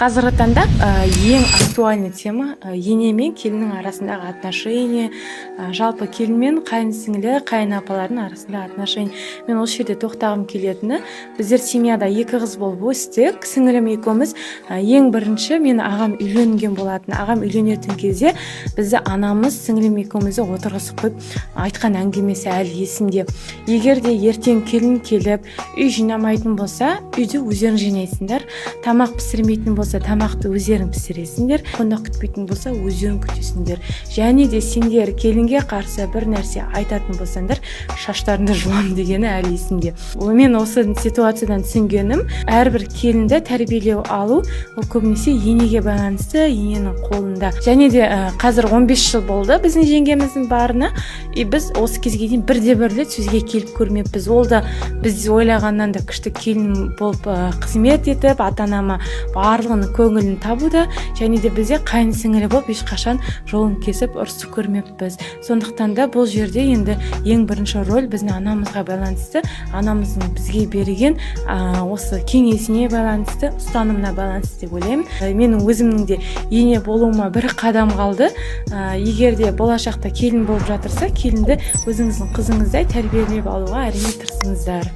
Қазіргі таңда ең актуальный тема ене мен келіннің арасындағы отношения, жалпы келін мен қайын-сіңлі, қайын-апалардың арасындағы отношения. Мен осы жерде тоқтағым келетіні, біздер семьяда екі қыз болып өстік. Сіңілім екеуміз ең бірінші мен ағам үйленген болатын. Ағам үйленетін кезде бізді анамыз сіңілім екеумізді отырғызып қойып айтқан әңгімесі әлі есімде. Егер де ертең келін келіп, үй жинамайтын болса, үйді өздерің жинайсыңдар. Тамақ пісірмейтін болса, тамақты өздерің пісіресіңдер. Қонақ күтпейтін болса, өздерің күтесіңдер. Және де сендер келінге қарсы бір нәрсе айтатын болсаңдар, шаштарыңды жуам дегені әлі есімде. Мен осы ситуациядан түсінгенім, әрбір келінді тәрбиелеу алу, ол көбінесе енеге байланысты, ененің қолында. Және де қазір 15 жыл болды біздің жеңгеміздің барына. Біз осы кезге дейін бірде-бірде сөзге келіп көрмеппіз. Ол да біз ойлағаннан да күшті келін болып қызмет етіп, ата-анама барлығының көңілін табуда, және де бізде қайын-сіңлі болып ешқашан жолын кесіп ұрысып көрмеппіз. Сондықтан да бұл жерде енді ең бірінші роль біздің анамызға байланысты, анамыздың бізге берген осы кеңесіне байланысты, ұстанымына байланысты деп ойлаймын. Менің өзімнің де ене болуыма бір қадам қалды. Егер де болашақта келін болып жатырса, келінді өзіңіздің қызыңыздай тәрбиелеп алуға әрине тырысыңыздар.